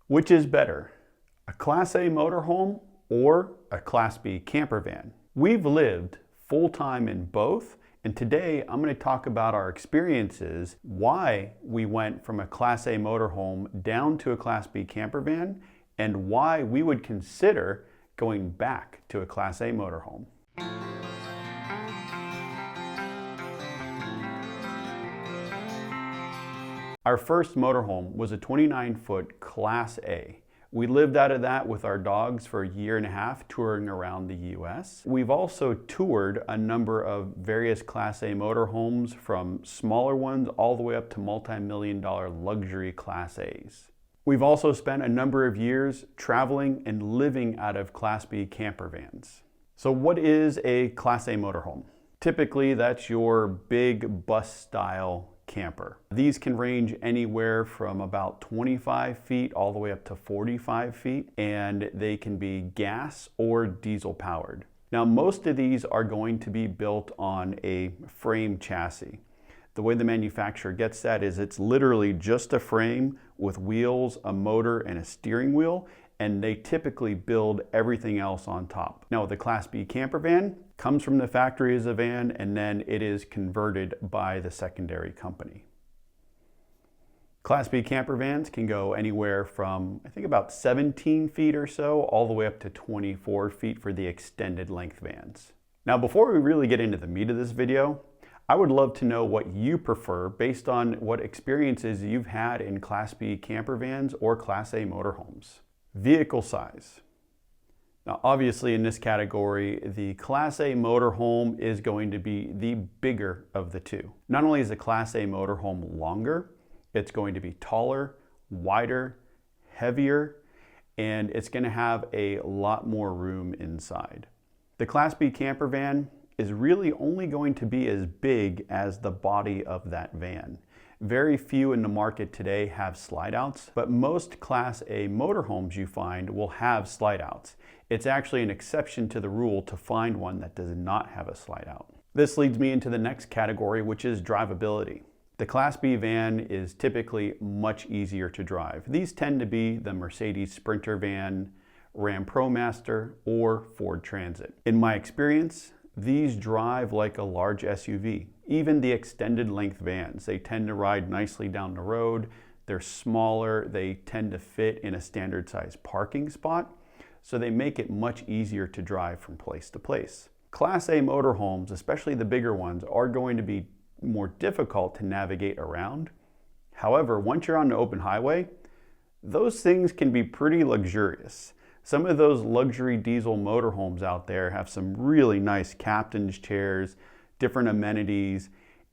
Which is better, a Class A motorhome or a Class B camper van? We've lived full-time in both, and today I'm going to talk about our experiences, why we went from a Class A motorhome down to a Class B camper van, and why we would consider going back to a Class A motorhome. Our first motorhome was a 29-foot Class A. We lived out of that with our dogs for a year and a half, touring around the US. We've also toured a number of various Class A motorhomes, from smaller ones all the way up to multi-million-dollar luxury Class A's. We've also spent a number of years traveling and living out of Class B camper vans. So what is a Class A motorhome? Typically, that's your big bus-style camper. These can range anywhere from about 25 feet all the way up to 45 feet, and they can be gas or diesel powered. Now, most of these are going to be built on a frame chassis. The way the manufacturer gets that is it's literally just a frame with wheels, a motor, and a steering wheel, and they typically build everything else on top. Now, the Class B camper van comes from the factory as a van, and then it is converted by the secondary company. Class B camper vans can go anywhere from, I think, about 17 feet or so, all the way up to 24 feet for the extended length vans. Now, before we really get into the meat of this video, I would love to know what you prefer based on what experiences you've had in Class B camper vans or Class A motorhomes. Vehicle size. Now, obviously in this category, the Class A motorhome is going to be the bigger of the two. Not only is the Class A motorhome longer, it's going to be taller, wider, heavier, and it's going to have a lot more room inside. The Class B camper van is really only going to be as big as the body of that van. Very few in the market today have slide outs, but most Class A motorhomes you find will have slide outs. It's actually an exception to the rule to find one that does not have a slide out. This leads me into the next category, which is drivability. The Class B van is typically much easier to drive. These tend to be the Mercedes Sprinter van, Ram ProMaster, or Ford Transit. In my experience, these drive like a large SUV. Even the extended length vans, they tend to ride nicely down the road. They're smaller, they tend to fit in a standard size parking spot, so they make it much easier to drive from place to place. Class A motorhomes, especially the bigger ones, are going to be more difficult to navigate around. However, once you're on the open highway, those things can be pretty luxurious. Some of those luxury diesel motorhomes out there have some really nice captain's chairs, different amenities,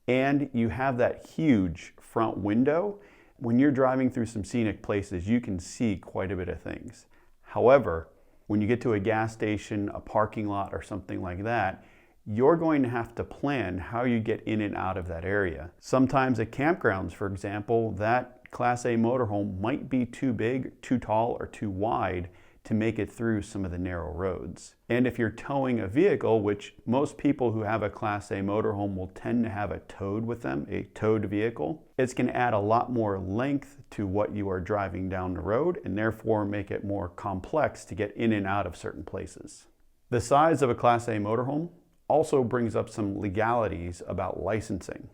and you have that huge front window. When you're driving through some scenic places, you can see quite a bit of things. However, when you get to a gas station, a parking lot, or something like that, you're going to have to plan how you get in and out of that area. Sometimes at campgrounds, for example, that Class A motorhome might be too big, too tall, or too wide to make it through some of the narrow roads. And if you're towing a vehicle, which most people who have a Class A motorhome will tend to have a towed with them, a towed vehicle, it's going to add a lot more length to what you are driving down the road, and therefore make it more complex to get in and out of certain places. The size of a Class A motorhome also brings up some legalities about licensing.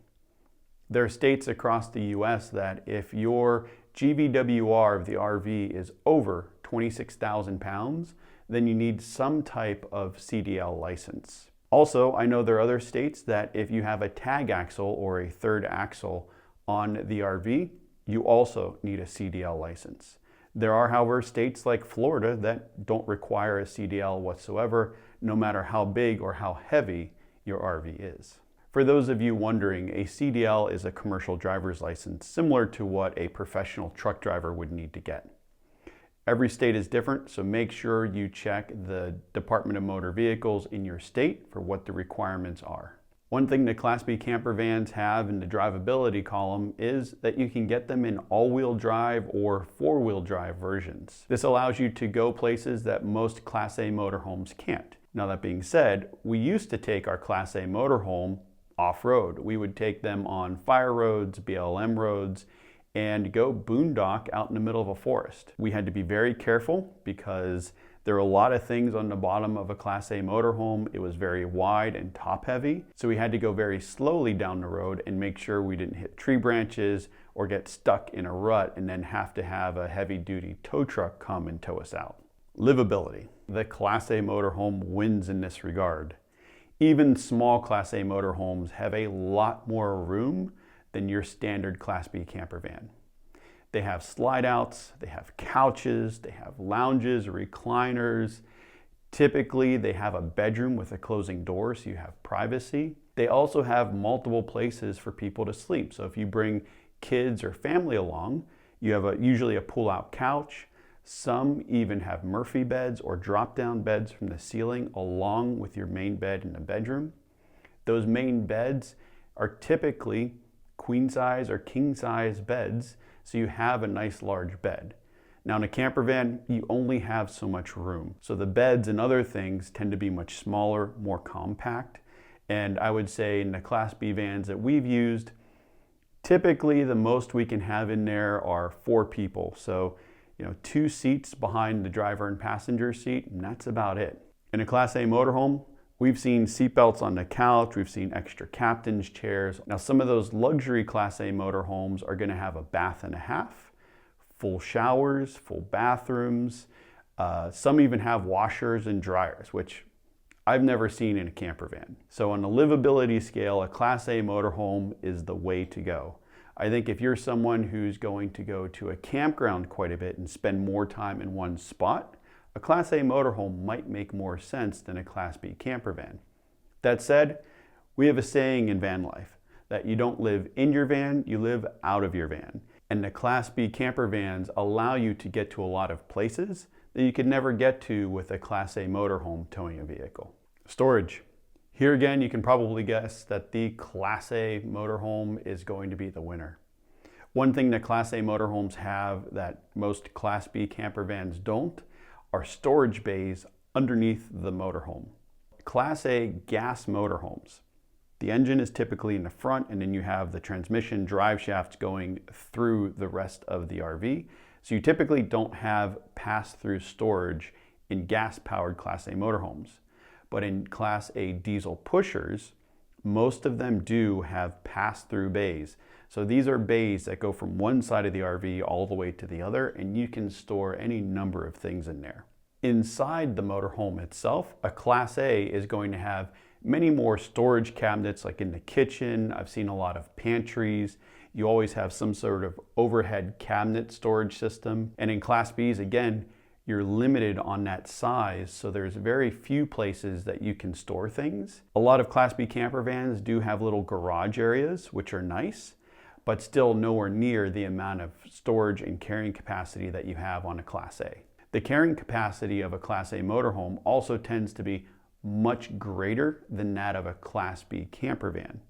There are states across the US that if your GVWR of the RV is over 26,000 pounds, then you need some type of CDL license. Also, I know there are other states that if you have a tag axle or a third axle on the RV, you also need a CDL license. There are, however, states like Florida that don't require a CDL whatsoever, no matter how big or how heavy your RV is. For those of you wondering, a CDL is a commercial driver's license, similar to what a professional truck driver would need to get. Every state is different, so make sure you check the Department of Motor Vehicles in your state for what the requirements are. One thing the Class B camper vans have in the drivability column is that you can get them in all-wheel drive or four-wheel drive versions. This allows you to go places that most Class A motorhomes can't. Now, that being said, we used to take our Class A motorhome off-road. We would take them on fire roads, BLM roads, and go boondock out in the middle of a forest. We had to be very careful because there are a lot of things on the bottom of a Class A motorhome. It was very wide and top heavy, so we had to go very slowly down the road and make sure we didn't hit tree branches or get stuck in a rut and then have to have a heavy duty tow truck come and tow us out. Livability. The Class A motorhome wins in this regard. Even small Class A motorhomes have a lot more room than your standard Class B camper van. They have slide outs, they have couches, they have lounges, recliners. Typically, they have a bedroom with a closing door so you have privacy. They also have multiple places for people to sleep. So if you bring kids or family along, you have usually a pull-out couch. Some even have Murphy beds or drop-down beds from the ceiling along with your main bed in the bedroom. Those main beds are typically queen size or king size beds, so you have a nice large bed. Now in a camper van, you only have so much room. So the beds and other things tend to be much smaller, more compact. And I would say in the Class B vans that we've used, typically the most we can have in there are 4 people. So, 2 seats behind the driver and passenger seat, and that's about it. In a Class A motorhome, we've seen seatbelts on the couch, we've seen extra captain's chairs. Now some of those luxury Class A motorhomes are gonna have a bath and a half, full showers, full bathrooms. Some even have washers and dryers, which I've never seen in a camper van. So on the livability scale, a Class A motorhome is the way to go. I think if you're someone who's going to go to a campground quite a bit and spend more time in one spot, a Class A motorhome might make more sense than a Class B camper van. That said, we have a saying in van life that you don't live in your van, you live out of your van. And the Class B camper vans allow you to get to a lot of places that you could never get to with a Class A motorhome towing a vehicle. Storage. Here again, you can probably guess that the Class A motorhome is going to be the winner. One thing that Class A motorhomes have that most Class B camper vans don't are storage bays underneath the motorhome. Class A gas motorhomes. The engine is typically in the front, and then you have the transmission drive shafts going through the rest of the RV. So you typically don't have pass-through storage in gas-powered Class A motorhomes. But in Class A diesel pushers, most of them do have pass-through bays. So these are bays that go from one side of the RV all the way to the other, and you can store any number of things in there. Inside the motorhome itself, a Class A is going to have many more storage cabinets, like in the kitchen. I've seen a lot of pantries. You always have some sort of overhead cabinet storage system. And in Class Bs, again, you're limited on that size, so there's very few places that you can store things. A lot of Class B camper vans do have little garage areas, which are nice, but still nowhere near the amount of storage and carrying capacity that you have on a Class A. The carrying capacity of a Class A motorhome also tends to be much greater than that of a Class B camper van.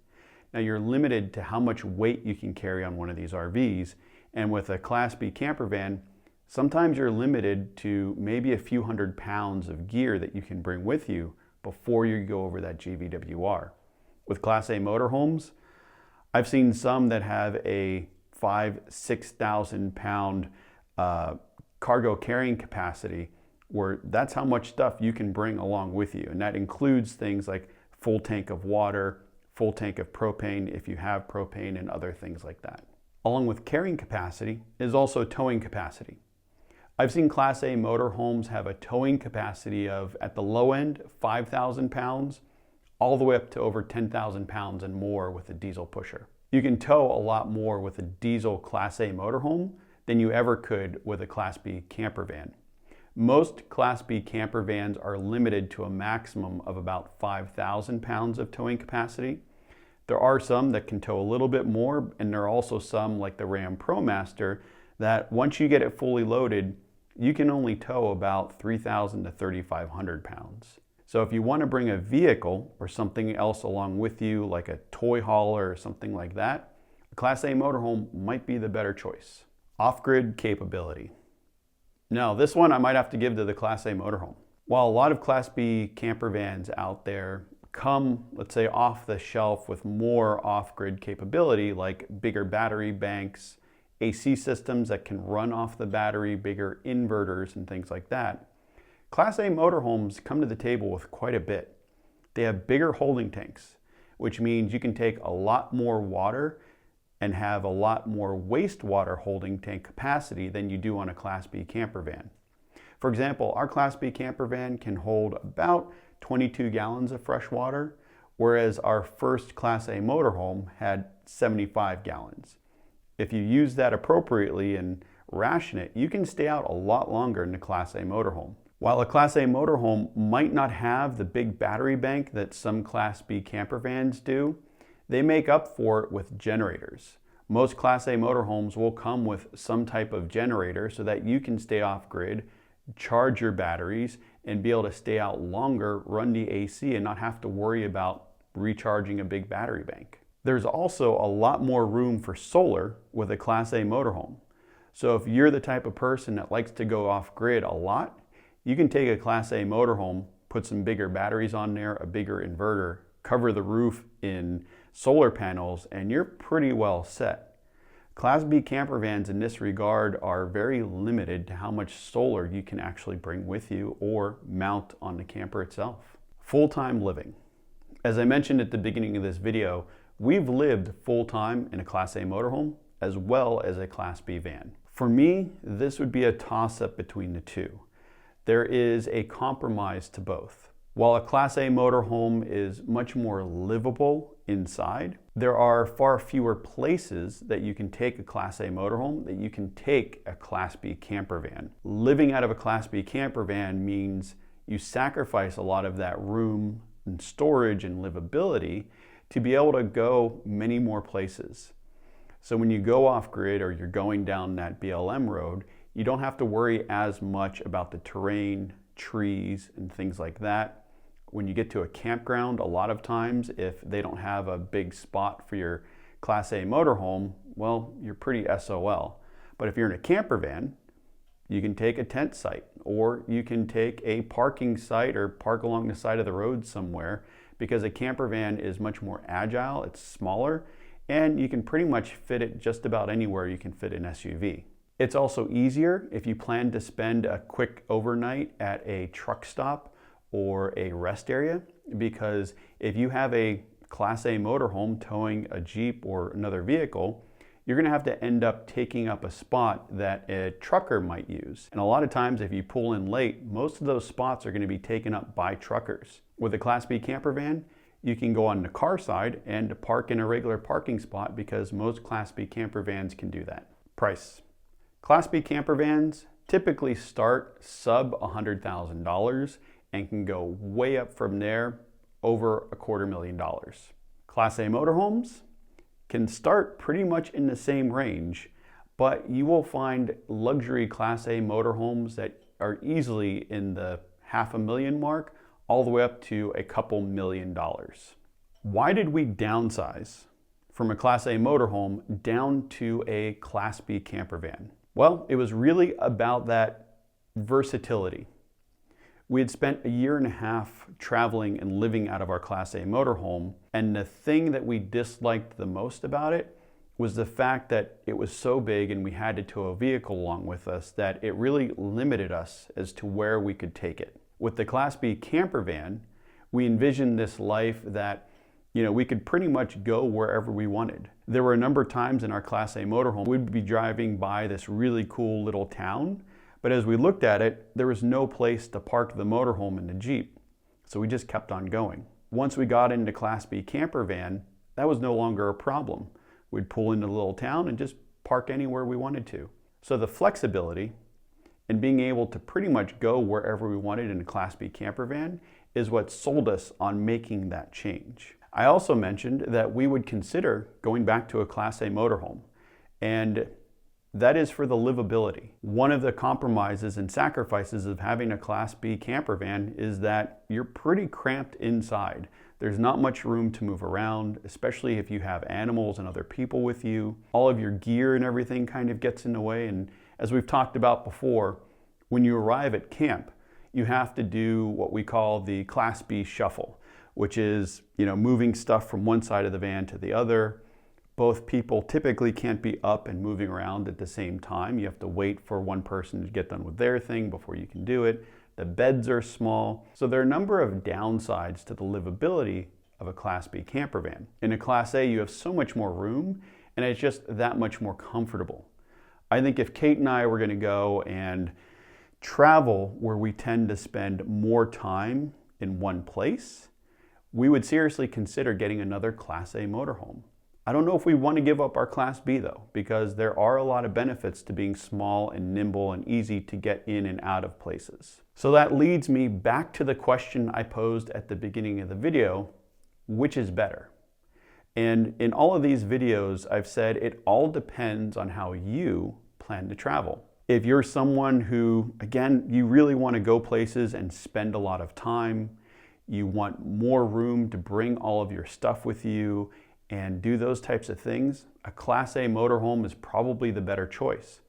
Now you're limited to how much weight you can carry on one of these RVs, and with a Class B camper van, sometimes you're limited to maybe a few hundred pounds of gear that you can bring with you before you go over that GVWR. With Class A motorhomes, I've seen some that have a 5,000–6,000 pound cargo carrying capacity, where that's how much stuff you can bring along with you. And that includes things like full tank of water, full tank of propane if you have propane, and other things like that. Along with carrying capacity is also towing capacity. I've seen Class A motorhomes have a towing capacity of, at the low end, 5,000 pounds, all the way up to over 10,000 pounds and more with a diesel pusher. You can tow a lot more with a diesel Class A motorhome than you ever could with a Class B camper van. Most Class B camper vans are limited to a maximum of about 5,000 pounds of towing capacity. There are some that can tow a little bit more, and there are also some, like the Ram ProMaster, that once you get it fully loaded, you can only tow about 3,000 to 3,500 pounds. So if you want to bring a vehicle or something else along with you, like a toy hauler or something like that, a Class A motorhome might be the better choice. Off-grid capability. Now, this one I might have to give to the Class A motorhome. While a lot of Class B camper vans out there come, let's say, off the shelf with more off-grid capability, like bigger battery banks, AC systems that can run off the battery, bigger inverters and things like that, Class A motorhomes come to the table with quite a bit. They have bigger holding tanks, which means you can take a lot more water and have a lot more wastewater holding tank capacity than you do on a Class B camper van. For example, our Class B camper van can hold about 22 gallons of fresh water, whereas our first Class A motorhome had 75 gallons. If you use that appropriately and ration it, you can stay out a lot longer in a Class A motorhome. While a Class A motorhome might not have the big battery bank that some Class B camper vans do, they make up for it with generators. Most Class A motorhomes will come with some type of generator so that you can stay off grid, charge your batteries, and be able to stay out longer, run the AC, and not have to worry about recharging a big battery bank. There's also a lot more room for solar with a Class A motorhome. So if you're the type of person that likes to go off grid a lot, you can take a Class A motorhome, put some bigger batteries on there, a bigger inverter, cover the roof in solar panels, and you're pretty well set. Class B camper vans in this regard are very limited to how much solar you can actually bring with you or mount on the camper itself. Full-time living. As I mentioned at the beginning of this video, we've lived full-time in a Class A motorhome as well as a Class B van. For me, this would be a toss-up between the two. There is a compromise to both. While a Class A motorhome is much more livable inside, there are far fewer places that you can take a Class A motorhome that you can take a Class B camper van. Living out of a Class B camper van means you sacrifice a lot of that room and storage and livability to be able to go many more places. So when you go off grid or you're going down that BLM road, you don't have to worry as much about the terrain, trees, and things like that. When you get to a campground, a lot of times, if they don't have a big spot for your Class A motorhome, well, you're pretty SOL. But if you're in a camper van, you can take a tent site, or you can take a parking site or park along the side of the road somewhere, because a camper van is much more agile, it's smaller, and you can pretty much fit it just about anywhere you can fit an SUV. It's also easier if you plan to spend a quick overnight at a truck stop or a rest area, because if you have a Class A motorhome towing a Jeep or another vehicle, you're going to have to end up taking up a spot that a trucker might use. And a lot of times if you pull in late, most of those spots are going to be taken up by truckers. With a Class B camper van, you can go on the car side and park in a regular parking spot, because most Class B camper vans can do that. Price. Class B camper vans typically start sub $100,000 and can go way up from there, over $250,000. Class A motorhomes can start pretty much in the same range, but you will find luxury Class A motorhomes that are easily in the $500,000 mark, all the way up to a couple $1,000,000. Why did we downsize from a Class A motorhome down to a Class B camper van? Well, it was really about that versatility. We had spent 1.5 years traveling and living out of our Class A motorhome, and the thing that we disliked the most about it was the fact that it was so big and we had to tow a vehicle along with us that it really limited us as to where we could take it. With the Class B camper van, we envisioned this life that we could pretty much go wherever we wanted. There were a number of times in our Class A motorhome, we'd be driving by this really cool little town, but as we looked at it, there was no place to park the motorhome and the Jeep. So we just kept on going. Once we got into Class B camper van, that was no longer a problem. We'd pull into the little town and just park anywhere we wanted to. So the flexibility and being able to pretty much go wherever we wanted in a Class B camper van is what sold us on making that change. I also mentioned that we would consider going back to a Class A motorhome, and that is for the livability. One of the compromises and sacrifices of having a Class B camper van is that you're pretty cramped inside. There's not much room to move around, especially if you have animals and other people with you. All of your gear and everything kind of gets in the way, and as we've talked about before, when you arrive at camp, you have to do what we call the Class B shuffle, which is moving stuff from one side of the van to the other, Both people typically can't be up and moving around at the same time. You have to wait for one person to get done with their thing before you can do it. The beds are small. So there are a number of downsides to the livability of a Class B camper van. In a Class A, you have so much more room, and it's just that much more comfortable. I think if Kate and I were going to go and travel where we tend to spend more time in one place, we would seriously consider getting another Class A motorhome. I don't know if we want to give up our Class B though, because there are a lot of benefits to being small and nimble and easy to get in and out of places. So that leads me back to the question I posed at the beginning of the video, which is better? And in all of these videos, I've said it all depends on how you plan to travel. If you're someone who, again, you really want to go places and spend a lot of time, you want more room to bring all of your stuff with you and do those types of things, a Class A motorhome is probably the better choice.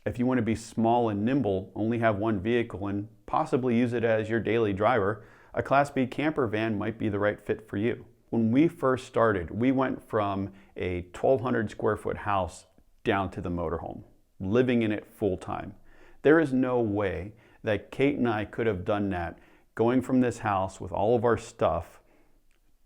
If you want to be small and nimble, only have one vehicle and possibly use it as your daily driver, a Class B camper van might be the right fit for you. When we first started, we went from a 1,200 square foot house down to the motorhome, living in it full time. There is no way that Kate and I could have done that, going from this house with all of our stuff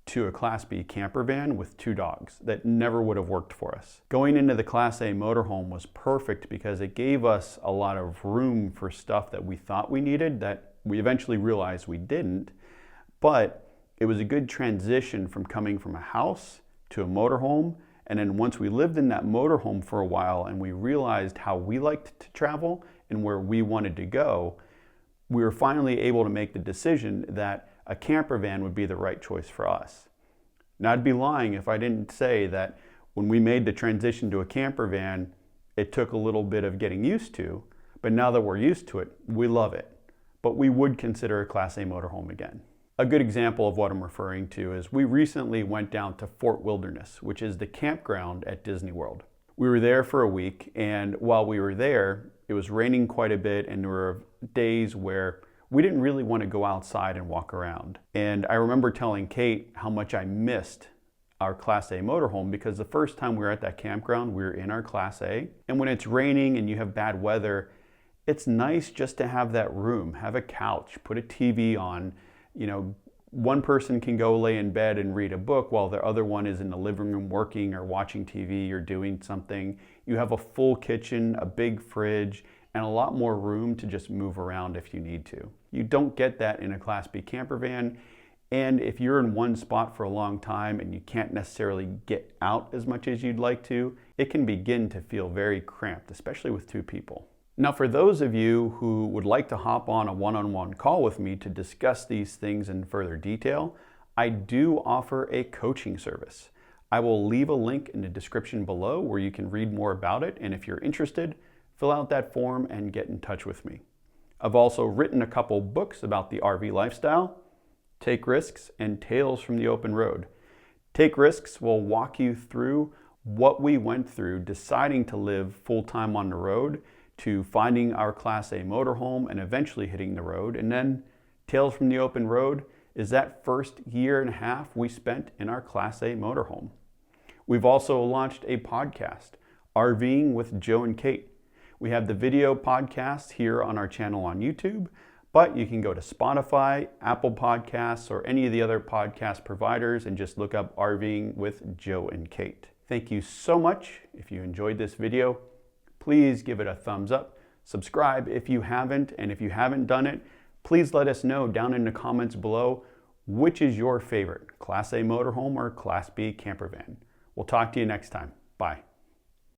to a Class B camper van with 2 dogs. That never would have worked for us. Going into the Class A motorhome was perfect because it gave us a lot of room for stuff that we thought we needed that we eventually realized we didn't, but it was a good transition from coming from a house to a motorhome. And then once we lived in that motorhome for a while and we realized how we liked to travel and where we wanted to go, we were finally able to make the decision that a camper van would be the right choice for us. Now, I'd be lying if I didn't say that when we made the transition to a camper van, it took a little bit of getting used to, but now that we're used to it, we love it. But we would consider a Class A motorhome again. A good example of what I'm referring to is we recently went down to Fort Wilderness, which is the campground at Disney World. We were there for a week, and while we were there, it was raining quite a bit, and there were days where we didn't really want to go outside and walk around. And I remember telling Kate how much I missed our Class A motorhome because the first time we were at that campground, we were in our Class A. And when it's raining and you have bad weather, it's nice just to have that room, have a couch, put a TV on. You know, one person can go lay in bed and read a book while the other one is in the living room working or watching TV or doing something. You have a full kitchen, a big fridge, and a lot more room to just move around if you need to. You don't get that in a Class B camper van, and if you're in one spot for a long time and you can't necessarily get out as much as you'd like to, it can begin to feel very cramped, especially with 2 people. Now, for those of you who would like to hop on a one-on-one call with me to discuss these things in further detail, I do offer a coaching service. I will leave a link in the description below where you can read more about it, and if you're interested, fill out that form and get in touch with me. I've also written a couple books about the RV lifestyle, Take Risks and Tales from the Open Road. Take Risks will walk you through what we went through deciding to live full-time on the road, to finding our Class A motorhome and eventually hitting the road. And then Tales from the Open Road is that first year and a half we spent in our Class A motorhome. We've also launched a podcast, RVing with Joe and Kate. We have the video podcast here on our channel on YouTube, but you can go to Spotify, Apple Podcasts, or any of the other podcast providers and just look up RVing with Joe and Kate. Thank you so much. If you enjoyed this video, please give it a thumbs up. Subscribe if you haven't, and if you haven't done it, please let us know down in the comments below which is your favorite, Class A motorhome or Class B camper van. We'll talk to you next time. Bye.